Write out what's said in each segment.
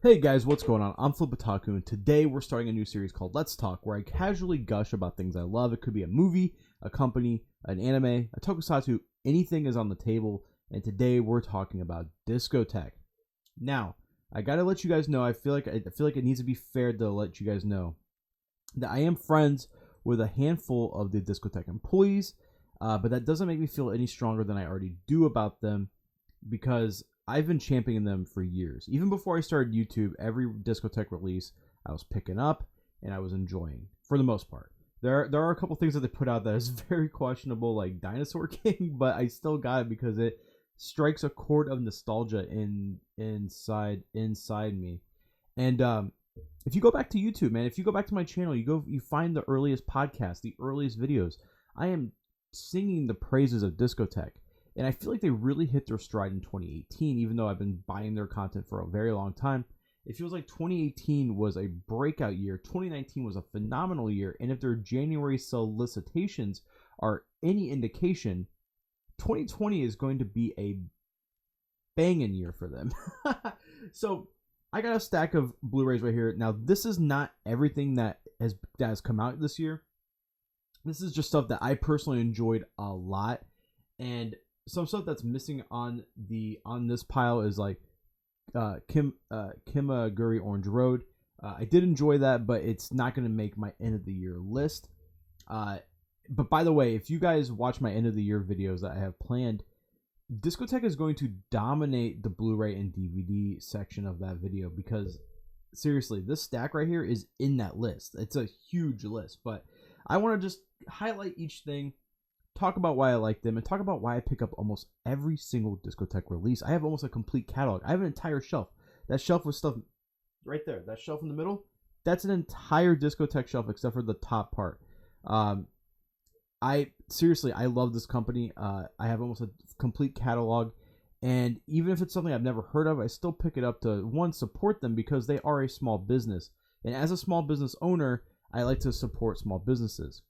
Hey guys, what's going on? I'm Flipataku, and today we're starting a new series called Let's Talk, where I casually gush about things I love. It could be a movie, a company, an anime, a tokusatsu, anything is on the table, and today we're talking about Discotek. Now, I gotta let you guys know, I feel like it needs to be fair to let you guys know that I am friends with a handful of the Discotek employees, but that doesn't make me feel any stronger than I already do about them, because I've been championing them for years. Even before I started YouTube, every Discotek release I was picking up and I was enjoying for the most part. There are a couple things that they put out that is very questionable, like Dinosaur King, but I still got it because it strikes a chord of nostalgia inside me. And if you go back to YouTube, man, if you go back to my channel, you find the earliest podcasts, the earliest videos. I am singing the praises of Discotek. And I feel like they really hit their stride in 2018, even though I've been buying their content for a very long time. It feels like 2018 was a breakout year. 2019 was a phenomenal year. And if their January solicitations are any indication, 2020 is going to be a banging year for them. So I got a stack of Blu-rays right here. Now, this is not everything that has come out this year. This is just stuff that I personally enjoyed a lot. And some stuff that's missing on this pile is like Kimaguri Orange Road. I did enjoy that, but it's not going to make my end of the year list. But by the way, if you guys watch my end of the year videos that I have planned, Discotek is going to dominate the Blu-ray and DVD section of that video, because seriously, this stack right here is in that list. It's a huge list, but I want to just highlight each thing, talk about why I like them, and talk about why I pick up almost every single Discotek release. I have almost a complete catalog. I have an entire shelf. That shelf with stuff right there, that shelf in the middle, that's an entire Discotek shelf except for the top part. I love this company. I have almost a complete catalog, and even if it's something I've never heard of, I still pick it up to, one, support them because they are a small business. And as a small business owner, I like to support small businesses.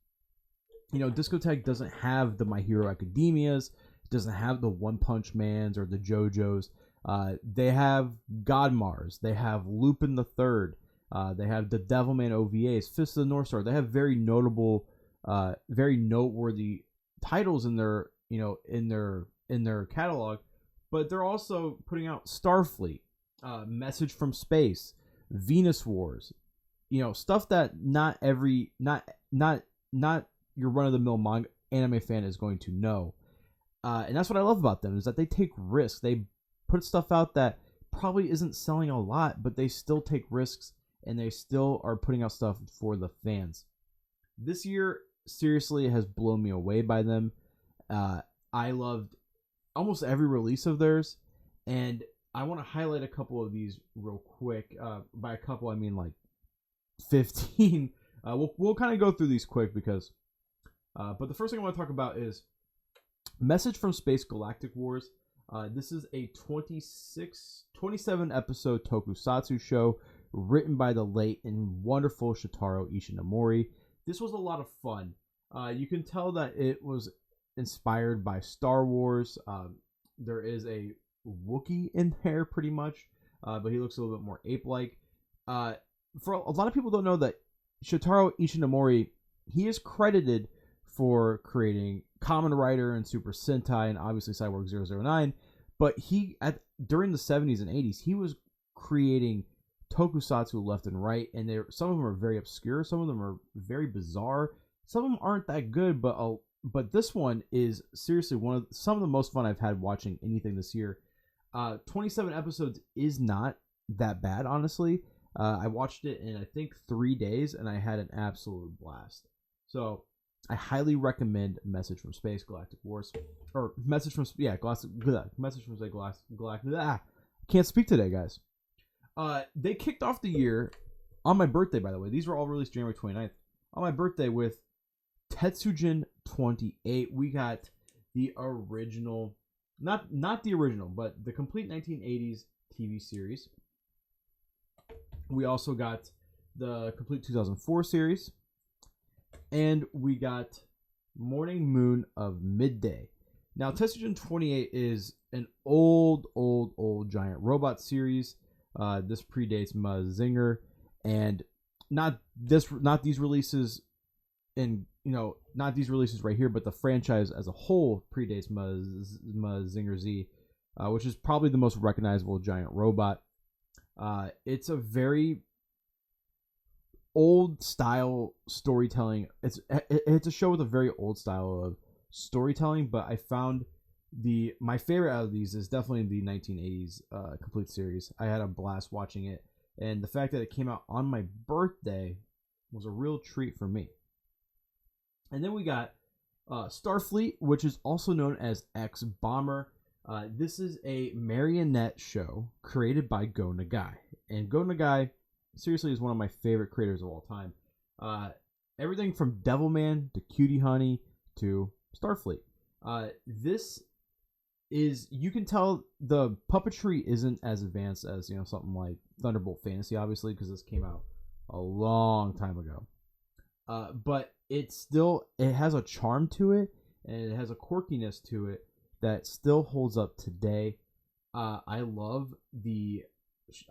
You know, Discotek doesn't have the My Hero Academias, it doesn't have the One Punch Mans or the JoJos. They have Godmars, they have Lupin the Third, they have the Devilman OVAs, Fist of the North Star. They have very notable, very noteworthy titles in their catalog, but they're also putting out Starfleet, Message from Space, Venus Wars. You know, stuff that not your run-of-the-mill manga anime fan is going to know. And that's what I love about them, is that they take risks. They put stuff out that probably isn't selling a lot, but they still take risks, and they still are putting out stuff for the fans. This year, seriously, has blown me away by them. I loved almost every release of theirs, and I want to highlight a couple of these real quick. By a couple, I mean like 15. We'll kind of go through these quick because... but the first thing I want to talk about is Message from Space Galactic Wars. This is a 27 episode tokusatsu show written by the late and wonderful Shotaro Ishinomori. This was a lot of fun. You can tell that it was inspired by Star Wars. There is a Wookiee in there pretty much, but he looks a little bit more ape-like. For a lot of people don't know that Shotaro Ishinomori, he is credited for creating Kamen Rider and Super Sentai and obviously Cyborg 009, but during the 70s and 80s, he was creating tokusatsu left and right, and some of them are very obscure, some of them are very bizarre, some of them aren't that good, but this one is seriously some of the most fun I've had watching anything this year. 27 episodes is not that bad, honestly. I watched it in, I think, 3 days, and I had an absolute blast. So I highly recommend Message from Space Galactic Wars, or Message from Space Galactic. Can't speak today, guys. They kicked off the year on my birthday, by the way. These were all released January 29th. On my birthday with Tetsujin 28. We got the original, not the original, but the complete 1980s TV series. We also got the complete 2004 series. And we got Morning Moon of Midday. Now, Tetsujin 28 is an old giant robot series. This predates Mazinger, and not these releases, not these releases right here, but the franchise as a whole predates Mazinger Z, which is probably the most recognizable giant robot. It's a very old style storytelling. It's a show with a very old style of storytelling, but I found my favorite out of these is definitely the 1980s complete series. I had a blast watching it, and the fact that it came out on my birthday was a real treat for me. And then we got Starfleet, which is also known as X Bomber. This is a marionette show created by Go Nagai, and Go Nagai seriously is one of my favorite creators of all time. Everything from Devilman to Cutie Honey to Starfleet. This is, you can tell the puppetry isn't as advanced as something like Thunderbolt Fantasy, obviously, because this came out a long time ago. But it has a charm to it, and it has a quirkiness to it that still holds up today. I love the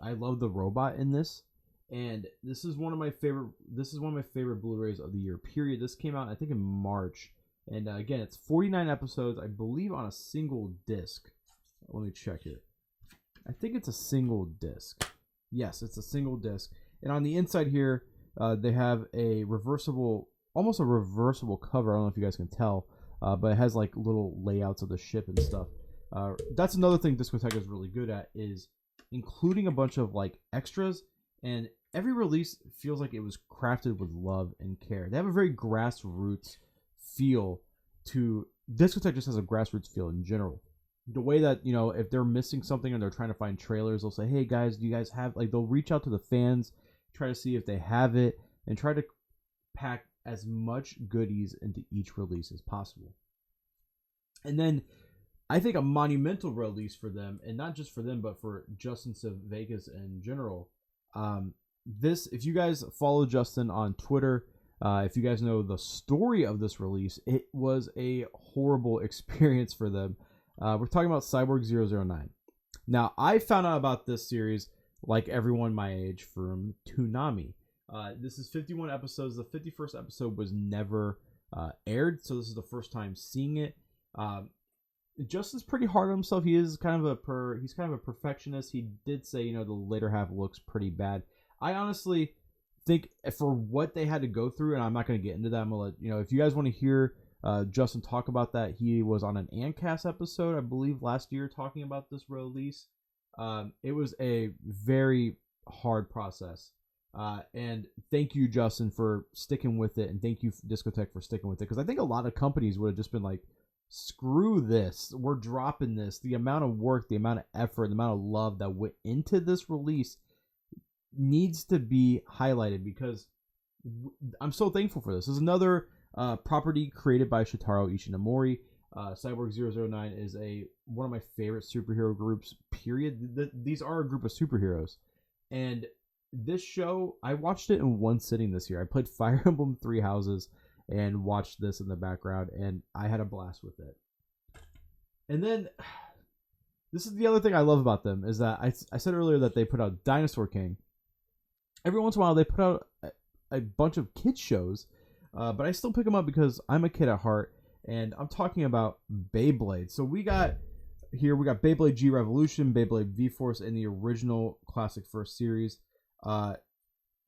robot in this. And this is one of my favorite Blu-rays of the year. Period. This came out, I think, in March, and again, it's 49 episodes, I believe, on a single disc. Let me check it. I think it's a single disc. Yes, it's a single disc. And on the inside here, they have almost a reversible cover. I don't know if you guys can tell, but it has like little layouts of the ship and stuff. That's another thing Discotek is really good at, is including a bunch of like extras. And every release feels like it was crafted with love and care. They have a very grassroots feel to Discotek. Just has a grassroots feel in general. The way that, if they're missing something and they're trying to find trailers, they'll say, hey guys, do you guys have, like, they'll reach out to the fans, try to see if they have it, and try to pack as much goodies into each release as possible. And then I think a monumental release for them, and not just for them, but for Justin Vegas in general. If you guys follow Justin on Twitter, if you guys know the story of this release, it was a horrible experience for them. We're talking about Cyborg 009. Now, I found out about this series, like everyone my age, from Toonami. This is 51 episodes. The 51st episode was never aired, so this is the first time seeing it. Justin's pretty hard on himself. He's kind of a perfectionist. He did say, the later half looks pretty bad. I honestly think for what they had to go through, and I'm not going to get into that. I'm going to let if you guys want to hear Justin talk about that, he was on an Ancast episode, I believe, last year talking about this release. It was a very hard process. And thank you, Justin, for sticking with it, and thank you, Discotek, for sticking with it, because I think a lot of companies would have just been like, screw this, we're dropping this. The amount of work, the amount of effort, the amount of love that went into this release needs to be highlighted, because I'm so thankful for this. This is another property created by Shotaro Ishinomori. Cyborg 009 is one of my favorite superhero groups, period. These are a group of superheroes, and this show, I watched it in one sitting this year. I played Fire Emblem Three Houses and watched this in the background, and I had a blast with it. And then, this is the other thing I love about them, is that I said earlier that they put out Dinosaur King. Every once in a while, they put out a bunch of kids shows, but I still pick them up because I'm a kid at heart, and I'm talking about Beyblade. So we got Beyblade G Revolution, Beyblade V-Force, and the original classic first series.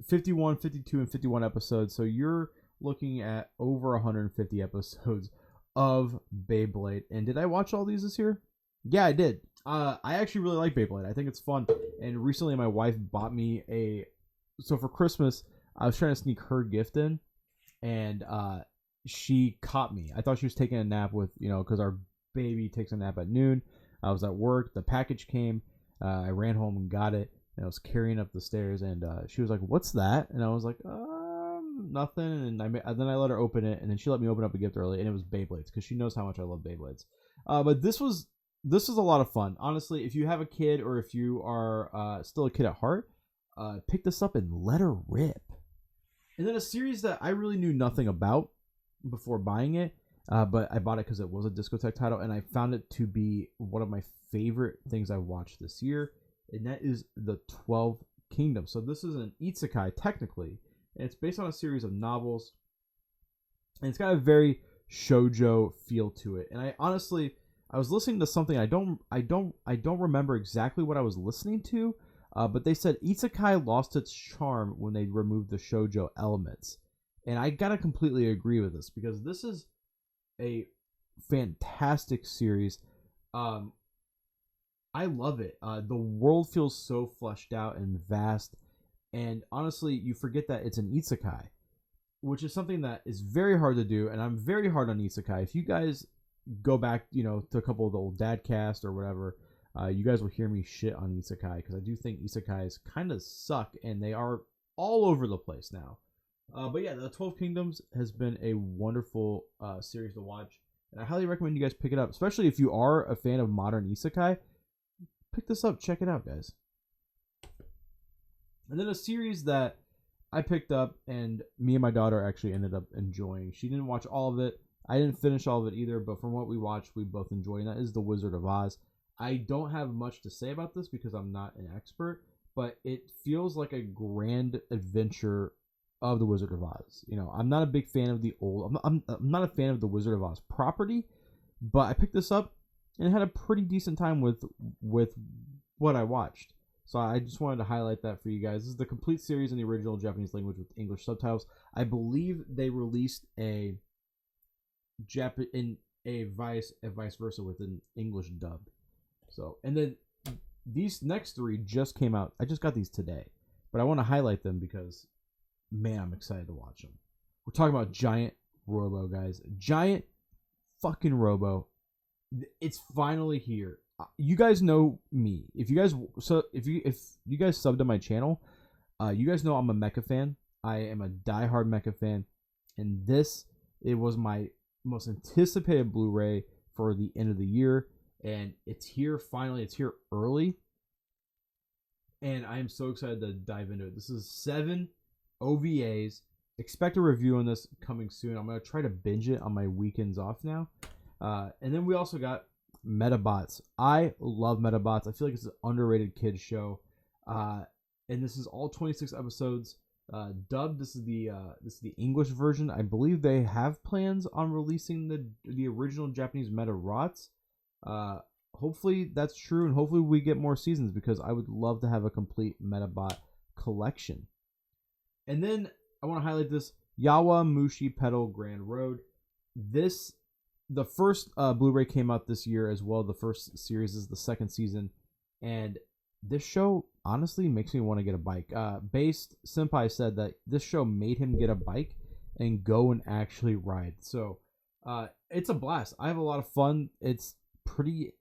51, 52, and 51 episodes. So you're looking at over 150 episodes of Beyblade. And did I watch all these this year? Yeah, I did. I actually really like Beyblade. I think it's fun. And recently my wife bought me so for Christmas, I was trying to sneak her gift in, and she caught me. I thought she was taking a nap because our baby takes a nap at noon. I was at work. The package came. I ran home and got it, and I was carrying up the stairs, and she was like, "What's that?" And I was like, nothing. And then I let her open it, and then she let me open up a gift early, and it was Beyblades, because she knows how much I love Beyblades. But this was a lot of fun. Honestly, if you have a kid, or if you are still a kid at heart, pick this up and let her rip. And then a series that I really knew nothing about before buying it, but I bought it because it was a Discotek title, and I found it to be one of my favorite things I've watched this year, and that is the 12 Kingdoms. So this is an isekai technically, and it's based on a series of novels, and it's got a very shoujo feel to it. And I honestly, I was listening to something I don't remember exactly what I was listening to, but they said isekai lost its charm when they removed the shoujo elements, and I gotta completely agree with this because this is a fantastic series. I love it. The world feels so fleshed out and vast, and honestly, you forget that it's an isekai, which is something that is very hard to do. And I'm very hard on isekai. If you guys go back, to a couple of the old Dadcast or whatever, you guys will hear me shit on isekai because I do think isekais kind of suck, and they are all over the place now. But yeah, the 12 Kingdoms has been a wonderful series to watch, and I highly recommend you guys pick it up, especially if you are a fan of modern isekai. Pick this up, check it out, guys. And then a series that I picked up and me and my daughter actually ended up enjoying. She didn't watch all of it. I didn't finish all of it either, but from what we watched, we both enjoyed, and that is The Wizard of Oz. I don't have much to say about this because I'm not an expert, but it feels like a grand adventure of The Wizard of Oz. I'm not a big fan of the old. I'm not a fan of The Wizard of Oz property, but I picked this up and had a pretty decent time with what I watched. So I just wanted to highlight that for you guys. This is the complete series in the original Japanese language with English subtitles. I believe they released a vice versa with an English dub. So, and then these next three just came out. I just got these today, but I want to highlight them because, man, I'm excited to watch them. We're talking about Giant Robo, guys. Giant fucking Robo. It's finally here. You guys know me. If you guys subbed to my channel, you guys know I'm a mecha fan. I am a diehard mecha fan, and it was my most anticipated Blu-ray for the end of the year, and it's here finally. It's here early, and I am so excited to dive into it. This is 7 OVAs. Expect a review on this coming soon. I'm gonna try to binge it on my weekends off now. And then we also got Metabots. I love Metabots. I feel like it's an underrated kids show. And this is all 26 episodes. Dubbed. This is the English version. I believe they have plans on releasing the original Japanese Metarots. Hopefully that's true, and hopefully we get more seasons because I would love to have a complete Metabot collection. And then I want to highlight this Yawa Mushi Pedal Grand Road. The first Blu-ray came out this year as well. The first series is the second season, and this show honestly makes me want to get a bike. Based Senpai said that this show made him get a bike and go and actually ride. So it's a blast. I have a lot of fun. It's pretty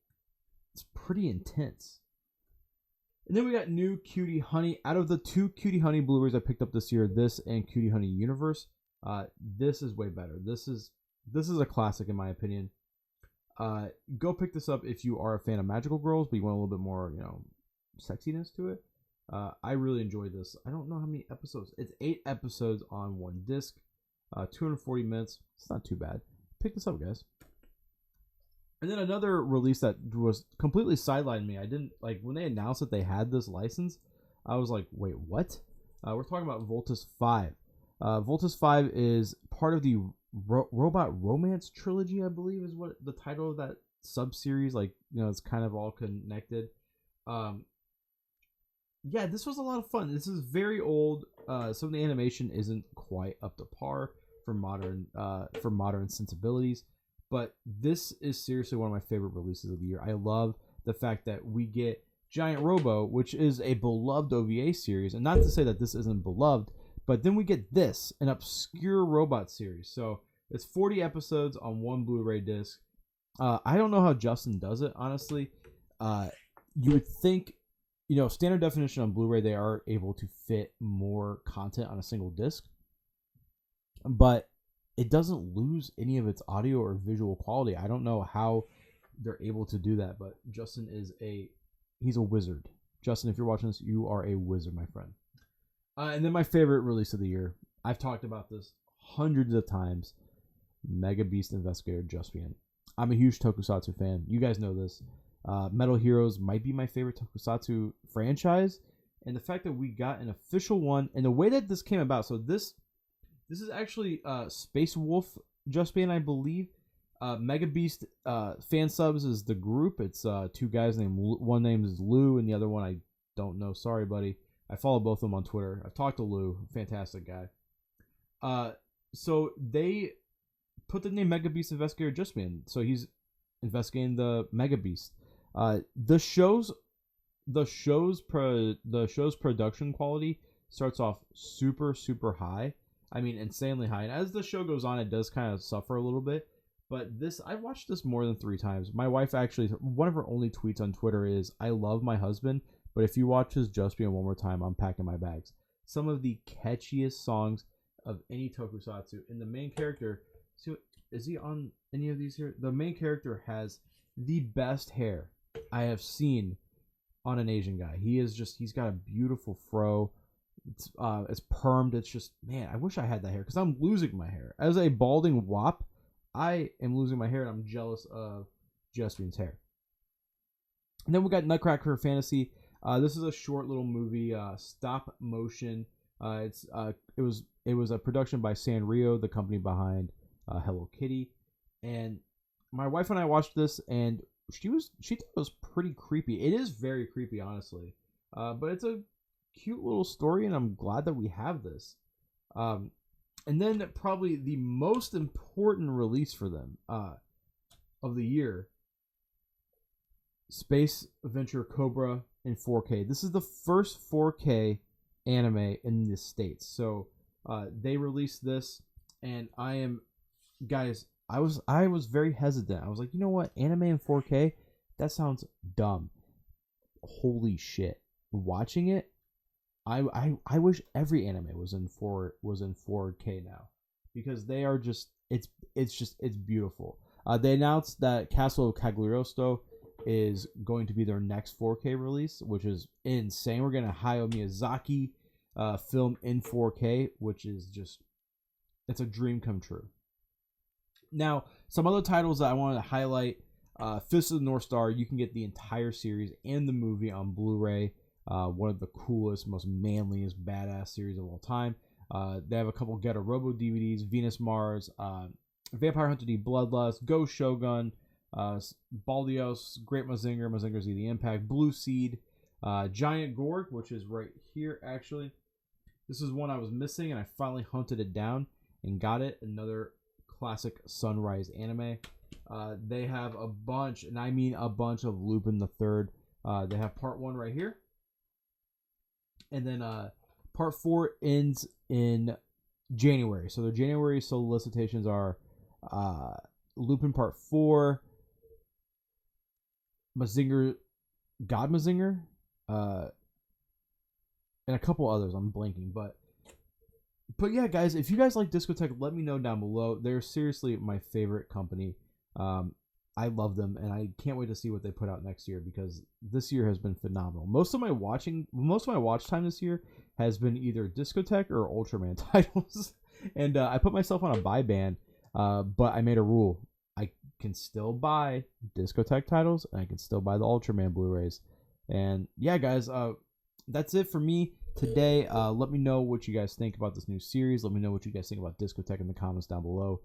intense. And then we got new Cutie Honey. Out of the 2 Cutie Honey Blu-rays I picked up this year, this and Cutie Honey Universe, this is way better. This is a classic in my opinion. Go pick this up if you are a fan of magical girls, but you want a little bit more, sexiness to it. I really enjoyed this. I don't know how many episodes. It's 8 episodes on one disc, 240 minutes. It's not too bad. Pick this up, guys. And then another release that was completely sidelined me. I didn't like when they announced that they had this license. I was like, wait, what? We're talking about Voltus 5. Voltus 5 is part of the Robot Romance trilogy, I believe is what the title of that sub-series. Like, it's kind of all connected. Yeah, this was a lot of fun. This is very old. Some of the animation isn't quite up to par for modern sensibilities. But this is seriously one of my favorite releases of the year. I love the fact that we get Giant Robo, which is a beloved OVA series. And not to say that this isn't beloved, but then we get this, an obscure robot series. So it's 40 episodes on one Blu-ray disc. I don't know how Justin does it, honestly. You would think, standard definition on Blu-ray, they are able to fit more content on a single disc. But it doesn't lose any of its audio or visual quality. I don't know how they're able to do that, but Justin he's a wizard. Justin, if you're watching this, you are a wizard, my friend. And then my favorite release of the year, I've talked about this hundreds of times, Mega Beast Investigator Juspian. I'm a huge Tokusatsu fan. You guys know this. Metal Heroes might be my favorite tokusatsu franchise, and the fact that we got an official one, and the way that this came about. So this is actually Space Wolf Just Band, I believe. Mega Beast fan subs is the group. It's two guys named one name is Lou, and the other one I don't know. Sorry, buddy. I follow both of them on Twitter. I've talked to Lou, fantastic guy. So they put the name Mega Beast Investigator Just Band. So he's investigating the Mega Beast. The show's production quality starts off super high. I mean, insanely high. And as the show goes on, it does kind of suffer a little bit. But this, I've watched this more than 3 times. My wife actually, one of her only tweets on Twitter is, "I love my husband, but if you watch his Just Band one more time, I'm packing my bags." Some of the catchiest songs of any tokusatsu. And the main character, is he on any of these here? The main character has the best hair I have seen on an Asian guy. He's got a beautiful fro. It's permed. It's just, man, I wish I had that hair because I'm losing my hair. As a balding wop, I am losing my hair and I'm jealous of Justinian's hair. And then we got Nutcracker Fantasy. This is a short little movie, stop motion. It was a production by Sanrio, the company behind Hello Kitty. And my wife and I watched this, and she thought it was pretty creepy. It is very creepy, honestly. But it's a cute little story, and I'm glad that we have this. And then probably the most important release for them of the year, Space Adventure Cobra in 4K. This is the first 4K anime in the States. So they released this, and I was very hesitant. I was like, you know what, anime in 4K, that sounds dumb. Holy shit! Watching it, I wish every anime was in 4K now, because they are just it's beautiful. They announced that Castle of Cagliostro is going to be their next 4K release, which is insane. We're getting a Hayao Miyazaki film in 4K, which is just, it's a dream come true. Now, some other titles that I wanted to highlight: Fist of the North Star. You can get the entire series and the movie on Blu-ray. One of the coolest, most manliest, badass series of all time. They have a couple Getter Robo DVDs: Venus Mars, Vampire Hunter D Bloodlust, Ghost Shogun, Baldios, Great Mazinger, Mazinger Z the Impact, Blue Seed, Giant Gorg, which is right here actually. This is one I was missing, and I finally hunted it down and got it. Another classic Sunrise anime. They have a bunch, and I mean a bunch, of Lupin the Third. They have part 1 right here. And then part 4 ends in January. So their January solicitations are Lupin Part 4, Mazinger, God Mazinger, and a couple others. I'm blanking, but yeah, guys, if you guys like Discotek, let me know down below. They're seriously my favorite company. I love them, and I can't wait to see what they put out next year, because this year has been phenomenal. Most of my watch time this year has been either Discotek or Ultraman titles, and I put myself on a buy ban, but I made a rule: I can still buy Discotek titles, and I can still buy the Ultraman Blu-rays. And yeah, guys, that's it for me today. Let me know what you guys think about this new series. Let me know what you guys think about Discotek in the comments down below.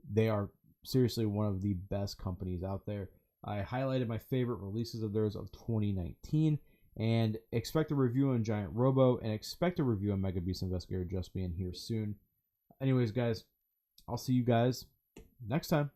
They are seriously one of the best companies out there. I highlighted my favorite releases of theirs of 2019, and expect a review on Giant Robo, and expect a review on Mega Beast Investigator Just Band here soon. Anyways, guys, I'll see you guys next time.